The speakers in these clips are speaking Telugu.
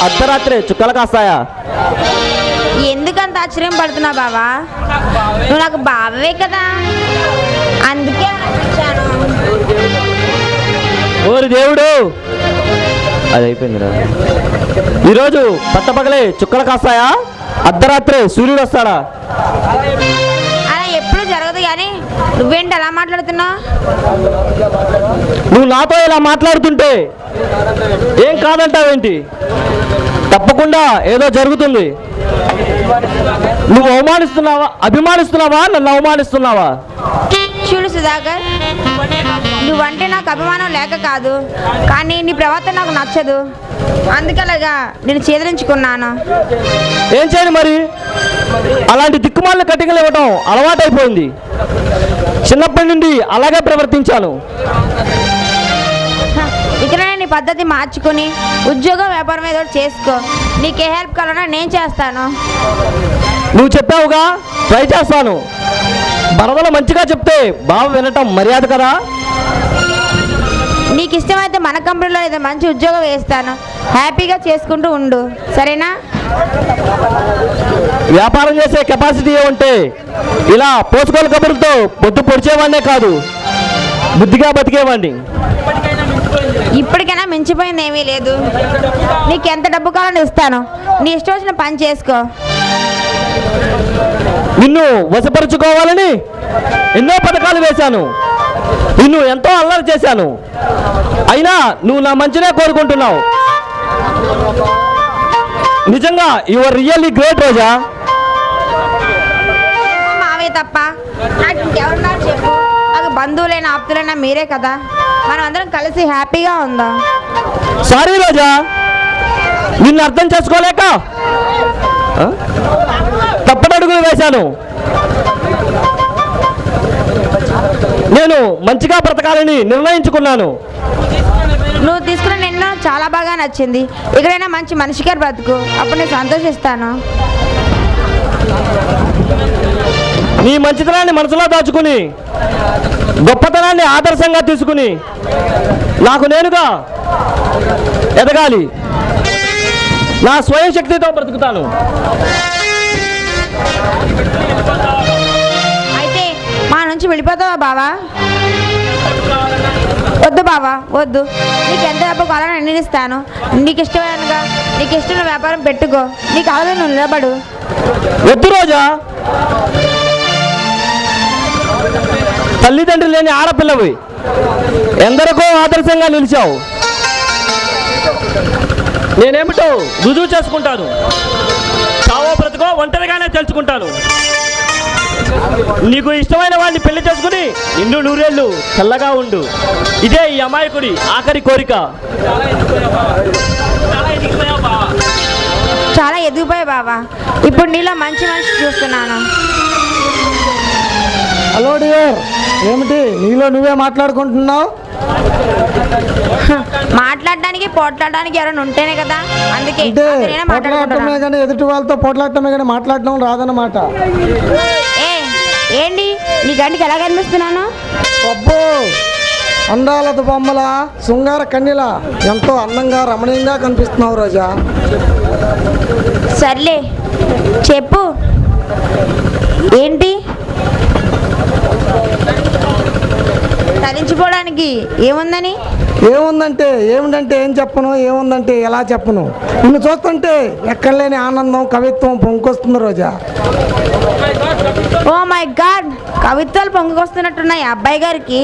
అర్ధరాత్రి చుక్కలు కాస్తాయా? ఎందుకంత ఆశ్చర్యం పడుతున్నావు బావా? నువ్వు నాకు బావే కదా, అందుకే వచ్చాను. ఓరి దేవుడు, అది అయిపోయిందిరా. ఈరోజు పట్టపగలే చుక్కలు కాస్తాయా? అర్ధరాత్రి సూర్యుడు వస్తాడా? అలా ఎప్పుడు జరగదు, కానీ నువ్వేంటి అలా మాట్లాడుతున్నావు? నువ్వు నాతో ఇలా మాట్లాడుతుంటే ఏం కాదంటావేంటి? తప్పకుండా ఏదో జరుగుతుంది. నువ్వు అభిమానిస్తున్నావా నన్ను అవమానిస్తున్నావా? చూడు సుధాకర్, నువ్వంటే నాకు అభిమానం లేక కాదు, కానీ నీ ప్రవర్తన నాకు నచ్చదు, అందుకలాగా నేను చేదరించుకున్నాను. ఏం చేయను మరి? అలాంటి దిక్కుమాలిన కటింగ్లు ఇవ్వటం అలవాటైపోయింది. చిన్నప్పటి నుండి అలాగే ప్రవర్తించాను. ఇక్కడ నీ పద్ధతి మార్చుకుని ఉద్యోగం వ్యాపారం ఏదో చేసుకో. నీకే హెల్ప్ కావాలన్నా నేను చేస్తాను. నువ్వు చెప్పావుగా, ట్రై చేస్తాను. బరదలు మంచిగా చెప్తే బాగా వినటం మర్యాద కదా. నీకు ఇష్టమైతే మన కంపెనీలో ఏదో మంచి ఉద్యోగం వేస్తాను, హ్యాపీగా చేసుకుంటూ ఉండు, సరేనా? వ్యాపారం చేసే కెపాసిటీ ఉంటే ఇలా పోసుకోలు కబుర్లతో పొద్దు పొడిచేవాడినే కాదు, బుద్ధిగా బతికేవాడిని. ఇప్పటికైనా మించిపోయింది ఏమీ లేదు. నీకు ఎంత డబ్బు కావాలని ఇస్తాను, నీ ఇష్టం వచ్చిన పని చేసుకో. నిన్ను వశపరుచుకోవాలని ఎన్నో పథకాలు వేశాను, నిన్ను ఎంతో అల్లరి చేశాను, అయినా నువ్వు నా మంచినే కోరుకుంటున్నావు. నిజంగా యు ఆర్ రియల్లీ గ్రేట్ రోజా. మావే తప్ప నాకు ఇంకెవరున్నారు చెప్పు? నాకు బంధువులైనా ఆప్తులైనా మీరే కదా, మనం అందరం కలిసి హ్యాపీగా ఉందాం. సారీ రోజా, నిన్ను అర్థం చేసుకోలేక తప్పటడుగులు వేశాను. నేను మంచిగా బ్రతకాలని నిర్ణయించుకున్నాను. నువ్వు తీసుకున్న నిర్ణయం చాలా బాగా నచ్చింది. ఎక్కడైనా మంచి మనిషిగా బ్రతుకు, అప్పుడు నేను సంతోషిస్తాను. నీ మంచితనాన్ని మనసులో దాచుకుని గొప్పతనాన్ని ఆదర్శంగా తీసుకుని నాకు నేనుగా ఎదగాలి. నా స్వయం శక్తితో బ్రతుకుతాను. అయితే మా నుంచి వెళ్ళిపోతావా బావా? వద్దు బావా, వద్దు. నీకు ఎంత డబ్బు కావాలని నేను ఇస్తాను. నీకు ఇష్టమైనగా నీకు ఇష్టమైన వ్యాపారం పెట్టుకో, నీకు కావాలని నువ్వు నిలబడు. వద్దు రోజా, తల్లిదండ్రులు లేని ఆడపిల్లవి, ఎందరికో ఆదర్శంగా నిలిచావు. నేనేమిటో రుజువు చేసుకుంటాను. చావో బ్రతుకో ఒంటరిగానే తెలుసుకుంటాను. నీకు ఇష్టమైన వాడిని పెళ్లి చేసుకుని నిన్ను నూరేళ్ళు చల్లగా ఉండు. ఇదే ఈ అమాయకుడి ఆఖరి కోరిక. చాలా ఎదిగిపోయావు బావా. ఇప్పుడు నీలో మంచి మనిషి చూస్తున్నాను. హలో డియర్, ఏమిటి నీలో నువ్వే మాట్లాడుకుంటున్నావు? మాట్లాడడానికి పోట్లాడడానికి ఎవరైనా ఉంటేనే కదా, అందుకే అంటే నేనే పోట్లాడటమే మాట్లాడుకుంటున్నాను. కానీ ఎదుటి వాళ్ళతో పోట్లాడటమే కానీ మాట్లాడటం రాదన్నమాట. ఏంటి నీ గంటికి ఎలా కనిపిస్తున్నాను? అబ్బో, అందాలత బొమ్మల శృంగార కన్యల ఎంతో అందంగా రమణీయంగా కనిపిస్తున్నావు రోజా. సర్లే చెప్పు, ఏంటి? తరించిపోవడానికి ఏముందని? ఏముందంటే ఏం చెప్పను, ఏముందంటే ఎలా చెప్పను. నిన్ను చూస్తుంటే ఎక్కడ లేని ఆనందం, కవిత్వం పొంగుకొస్తుంది రోజా. ఓ మై గాడ్, కవిత్వాలు పొంగుకొస్తున్నట్టున్నాయి అబ్బాయి గారికి.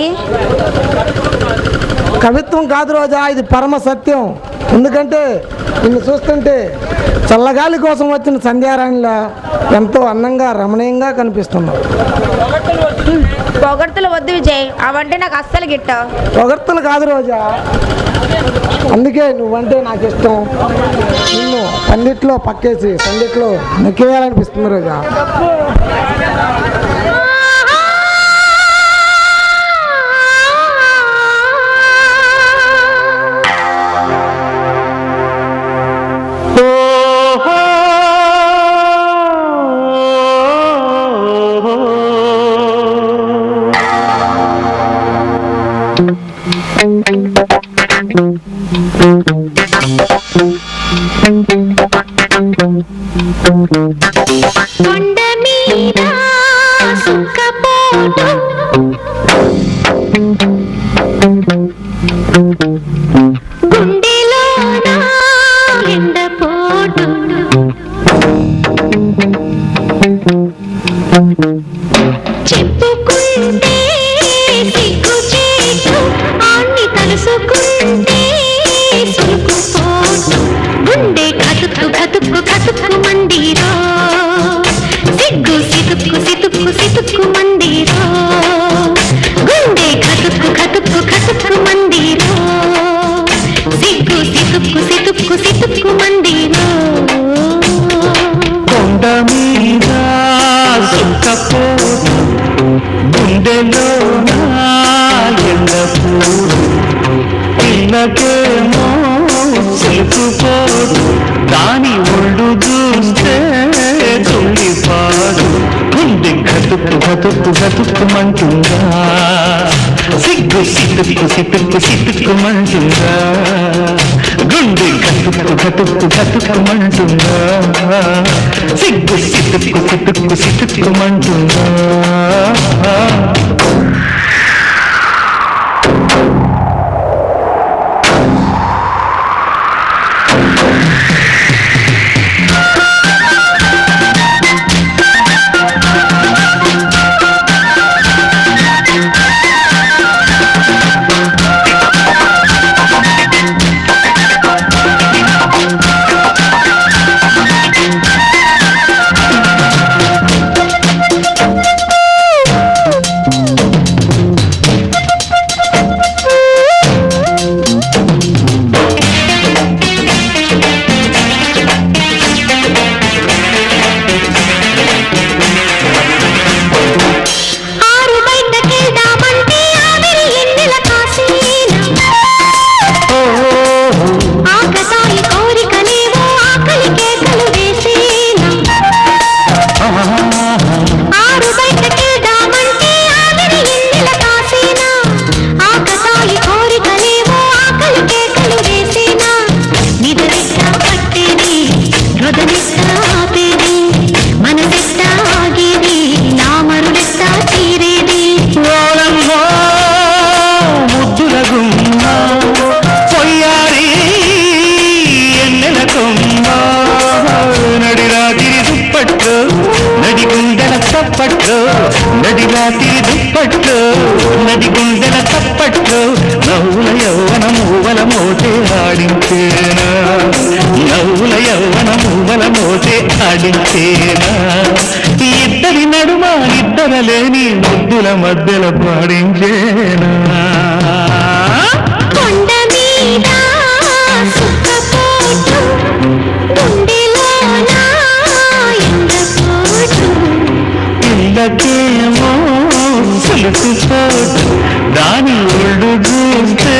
కవిత్వం కాదు రోజా, ఇది పరమ సత్యం. ఎందుకంటే నిన్ను చూస్తుంటే చల్లగాలి కోసం వచ్చిన సంధ్యారాణిలా ఎంతో అందంగా రమణీయంగా కనిపిస్తున్నావు. పొగడ్తలు వద్దు విజయ్, అవంటే నాకు అస్సలు గిట్టవు. పొగడ్తలు కాదు రోజా, అందుకే నువ్వంటే నాకు ఇష్టం. నిన్ను పందిట్లో పక్కేసి పందిట్లో నొక్కేయాలనిపిస్తుంది రోజా. కొండ మీద సుఖపోటు గుండెలోన ఎండపోటు చెప్పుకుంటే సిగ్గు చేటు ఆన్ని తలుసుకుంటే సులుకుపోటు గుండె కతుక్కు కతుక్కు కతుక్కు మందిరో సిగ్గు సితుక్కు సితుక్కు సితుక్కు మందిరో గుండె కతుక్కు కతుక్కు కతుక్కు మందిరో సిగ్గు సితుక్కు సితుక్కు సితుక్కు మందిరో కొండ మీద సుఖపోటు గుండెలో ఎండపోటు పిల్లకేమో సిలుకుపోటు దాని ఒళ్ళు చూస్తే తుల్లిపాడు గుండె గతుక్కు గతుక్కు గతుక్కుమంటుందా సిగ్గు సితుక్కు సితుక్కు సితుక్కుమంటుందా గుండె గతుక్కు గతుక్కు గతుక్కుమంటుందా సిగ్గు సితుక్కు సితుక్కు సితుక్కుమంటుందా నడిరాతి దుప్పట్లు నది గుండెల తప్పట్లు నవ్వుల యౌవన మూవల మోతే ఆడించేనా నవ్వుల యౌవన మూవల మోతే ఆడించేనా ఇద్దరి నడుమ ఇద్దరలేని ముద్దుల మధ్యల పాడించేనా కొండ మీద సుఖపోటు గుండెలోన ఎండపోటు పిల్లకేమో సులుకుపోటు దాని ఒళ్ళు చూస్తే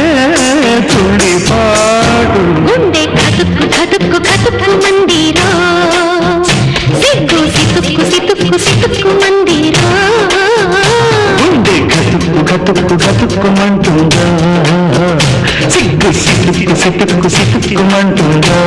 తుడిపాటు గుండె కతుక్కు కతుక్కు కతుక్కు మందిరో సిగ్గు సితుక్కు సితుక్కు సితుక్కు మందిరో గుండె గతుక్కు గతుక్కు గతుక్కుమంటుందా సిగ్గు సిటుక్కు సిటుక్కు సిటుక్కుమంటుందా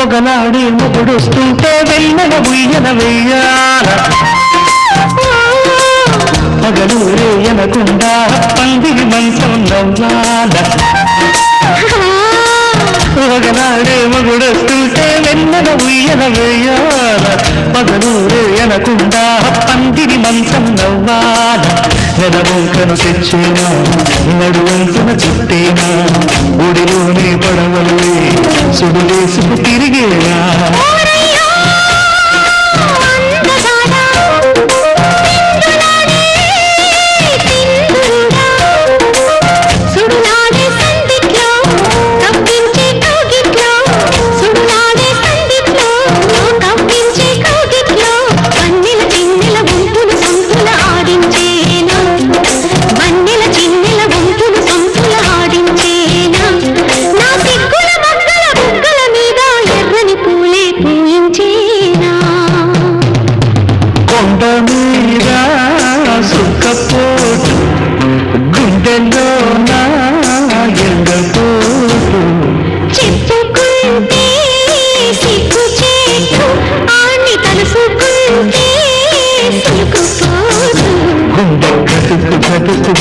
ఒకనాడి మొగుడొస్తుంటే వెన్నెల ఉయ్యన వెయ్యాల పగలు రేయనకుండా పందిరి మంచం నవ్వాల ఒకనాడే మొగుడొస్తుంటే వెన్నెల ఉయ్యన వెయ్యాల పగలు రేయనకుండా పందిరి మంచం నవ్వాల నెలవంకను తెచ్చేనా నడువంకన చుట్టేనా ఊడిలోనే పడవలు సుడులేసుకు తిరిగేలా ఓరయ్యో అందగాడా తిందులాడే తిందురుడా సుడులాడే సందిట్లో కవ్వించే కౌగిట్లో సుడులాడే సందిట్లో కవ్వించే కౌగిట్లో వన్నెల చిన్నెల గుంపులు సొంతుల ఆడించేనా వన్నెల చిన్నెల గుంపులు సొంతుల ఆడించేనా నా సిగ్గుల మొగ్గల బుగ్గల మీద ఎర్రని పూలే పూయించేనా కొండ మీద సుక్కపోటు గుండెల్లో నా ఎండపోటు చెప్పుకుంటే సిగ్గు చేటు ఆని తలుసుకుంటే సులుకుపోదు గుండె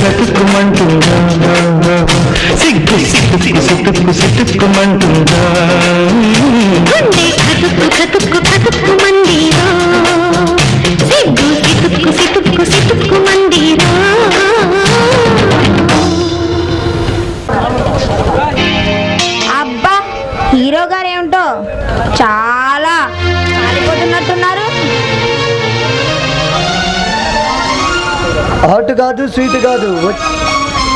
గతుక్కుమంటుందా సిగ్గు సిట్టుక్కుమంటుందా గుండె కతుక్కు మందిరో సిగ్గు సితుక్కు మందిరో అబ్బా హీరో గారు ఏమిటో చాలా కాలిపోతున్నట్టున్నారు. హాట్ కాదు స్వీట్ కాదు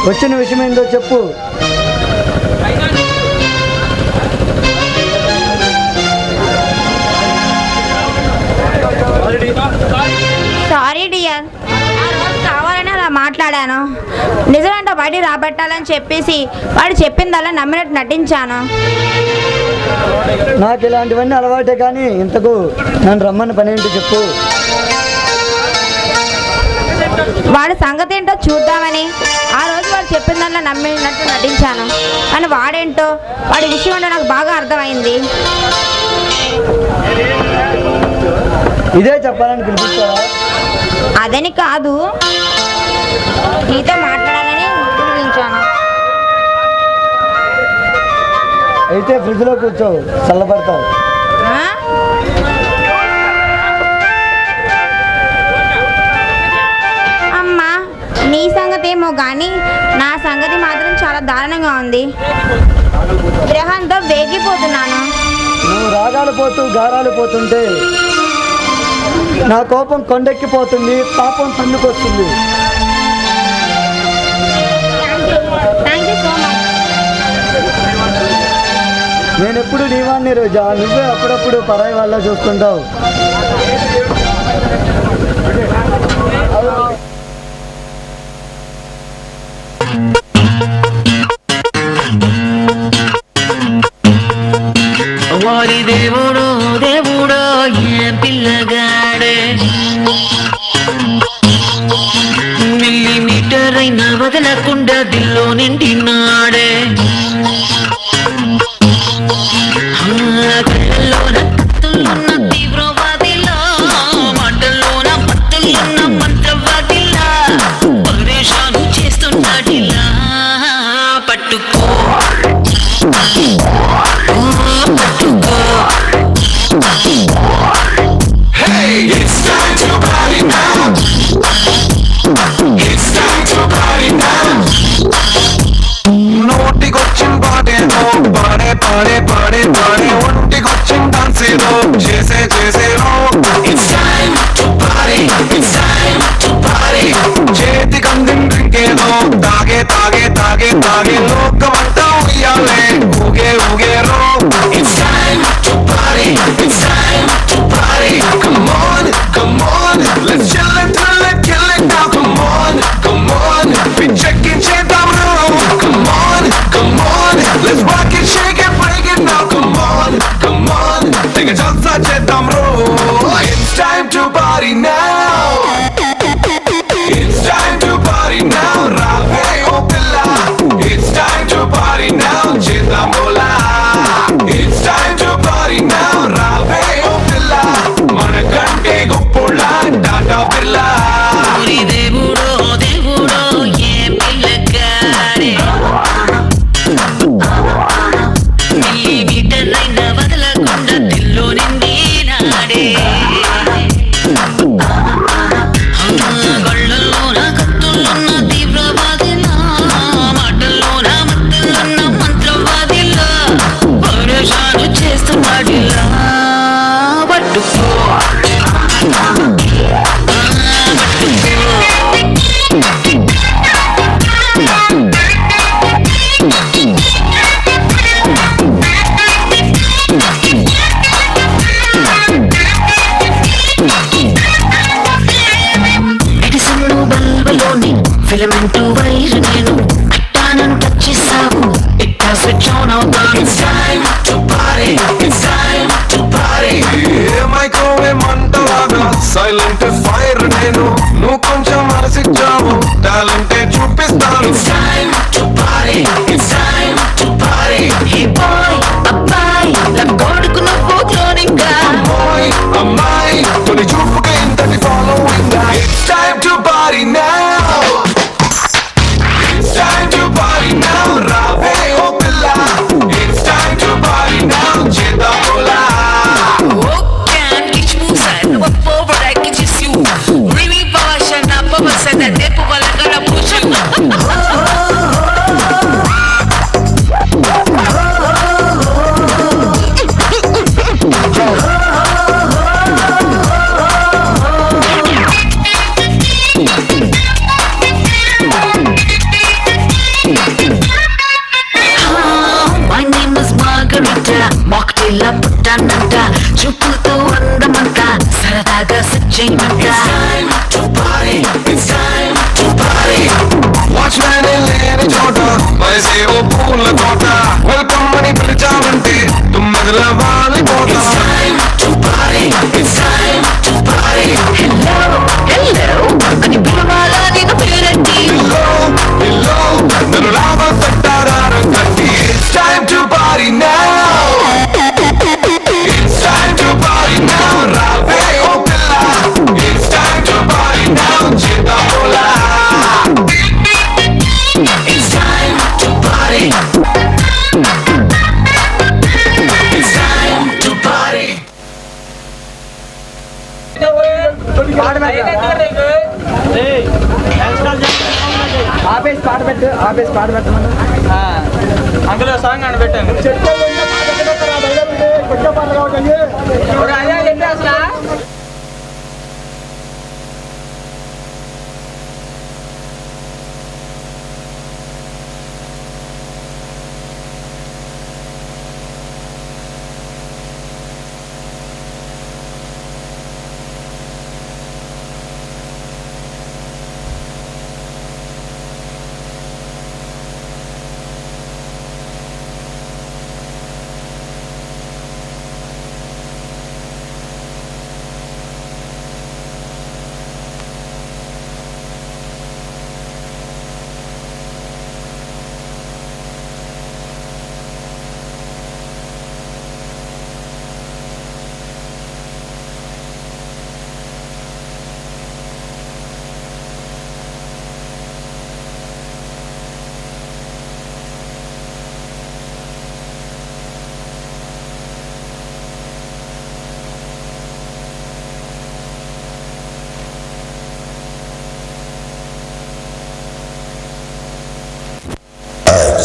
వచ్చిన విషయం ఏందో చెప్పు. సారీ డియర్, ఆ రోజు కావాలని అలా మాట్లాడాను. నిజమేంటో బయటికి రాబట్టాలని చెప్పేసి వాడు చెప్పిందల్లా నమ్మినట్టు నటించాను. నాకు ఇలాంటివన్నీ అలవాటే, కానీ ఇంతకు నన్ను రమ్మని పని ఏంటో చెప్పు. వాడి సంగతి ఏంటో చూద్దామని ఆ రోజు వాడు చెప్పిందల్లా నమ్మినట్టు నటించాను. కానీ వాడేంటో వాడి విషయం ఏంటో నాకు బాగా అర్థమైంది. ఇదే చెప్పాలని పిలిపించావా? అదని కాదు, నీతో మాట్లాడాలని పిలిపించాను. అయితే ఫ్రిడ్జ్లో కూర్చో, చల్లబడతావు. ఆ? అమ్మా, నీ సంగతి ఏమో కానీ నా సంగతి మాత్రం చాలా దారుణంగా ఉంది. గ్రహంతో వేగిపోతున్నాను. నువ్వు రాగాలు పోతూ గారాలు పోతుంటే నా కోపం కొండెక్కిపోతుంది, పాపం తన్నుకొస్తుంది. Thank you so much. నేను ఎప్పుడు నీవాన్ని రోజా, నువ్వే అప్పుడప్పుడు పరాయి వాళ్ళ చూస్తుంటావు. వారి దేవుడో దేవుడో ఏ పిల్లగాడే మిల్లీమీటర్ అయినా వదలకుండా దిల్లో నిండినాడే కళ్ళల్లోన కత్తులున్న తీవ్రవాదిలా మాటల్లోన పత్తులున్న మంత్రవాదిలా పరేషాను చేస్తున్నాడిలా పట్టుకో నోటికొచ్చినట్టు కరెంటు వైర్ నేను అట్టానని టచ్ చేసావు ఇట్టా స్విచ్ ఆన్ అవుతాను. It's time to party, it's time to party. Microwave మంటలాగా సైలెంట్ ఫైర్ నేను, నువ్వు కొంచెం మనసిచ్చావు టాలెంట్ చూపిస్తాను. It's time to party, it's time to party. Hey boy, అబ్బాయి నా కొడుకు నువ్వు క్లోనింగ్ గా. అమ్మాయి అమ్మాయి తొలి చూపుగా ఇంతటి following. It's time to party now, it's time to party now. రావే ఓ పిల్ల, it's time to party now. చేద్దాములా Oh, can't teach moves and what forward I can just you. Really power na power said that they power like gonna push you. My name is Margarita, mocktail పుట్టానంట, చూపులతో అందమంట, సరదాగా సచ్చేయమంట. వాచ్మ్యాన్ లేని చోట వయసే ఓ పూల తోట, వెల్కమ్ అని పిలిచావంటే తుమ్మెదల వాలిపోతా. హలో అని పిలవాలా నేను పేరెట్టి. పిల్లో నన్ను లాభం తట్టారా కట్టి. It's time to party now, it's time to party now. రావే ఓ పిల్ల, it's time to party now. చేద్దాములా It's time to party. it's time to party. ఆపేసి పాట పెట్టు, ఆపేసి పాట పెట్టమను. అందులో సాంగ్ అని పెట్టాను.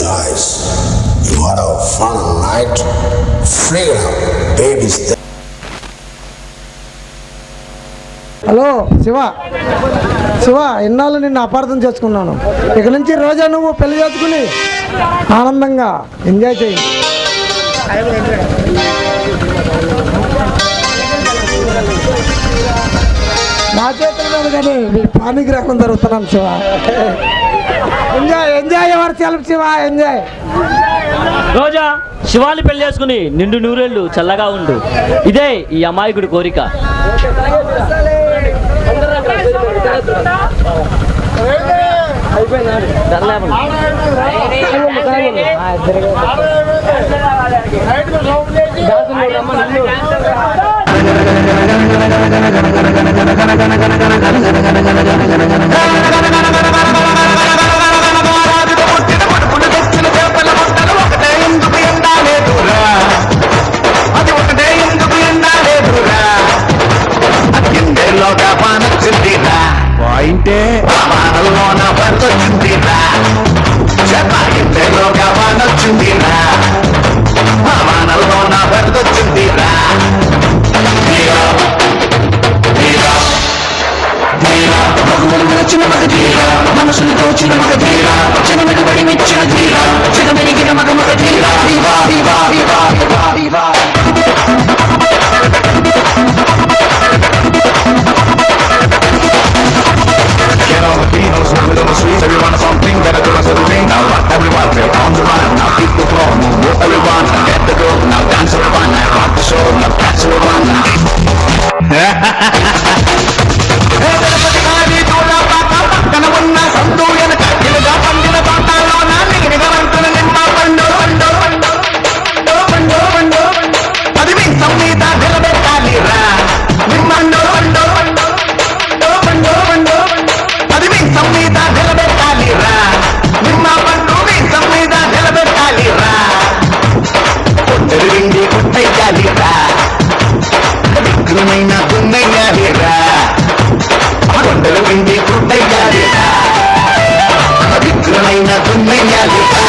Guys, you had a fun night. Freedom, babies. Hello Shiva, Shiva ఇన్నాళ్ళు నిన్ను అపార్థం చేసుకున్నాను. ఇక నుంచి రోజా నువ్వు పెళ్లి చేసుకుని ఆనందంగా ఎంజాయ్ చేయి. నా చేతుల్లో కానీ మీ పానిగ్రహం జరుగుతున్నాను శివ. ఎంజాయ్ ఎంజాయ్ ఎవరు సెల్ఫ్ శివ, ఎంజాయ్. రోజా, శివాని పెళ్లి చేసుకుని నిండు నూరేళ్లు చల్లగా ఉండు. ఇదే ఈ అమాయకుడి కోరిక. పాయింటే వానల్లోన వరదొచ్చిందిరా, చెప్పాయింటేలోగా వానొచ్చిందిరా, వానల్లోన వరదొచ్చిందిరా. మగువులు వచ్చిన తిరుపతి గారి తోలపాక పక్కన ఉన్న సందు వెనక ఇలుగా పండిన తోటలోన నీరుగా వంతున నింప పండు పండు పండు పండు పండు అది మీసం మీద నిలబెట్టాలిరా నిమ్మండు పండు పండు పండు పండు అది మీసం మీద నిలబెట్టాలిరా నిమ్మ పండు మీసం మీద నిలబెట్టాలిరా కొట్టెలిండి కొట్టయ్యాలిరా విగ్రమైన దున్నయ్యాలిరా కొండలు విండి కొట్టయ్యాలిరా విగ్రమైన దున్నయ్యాలిరా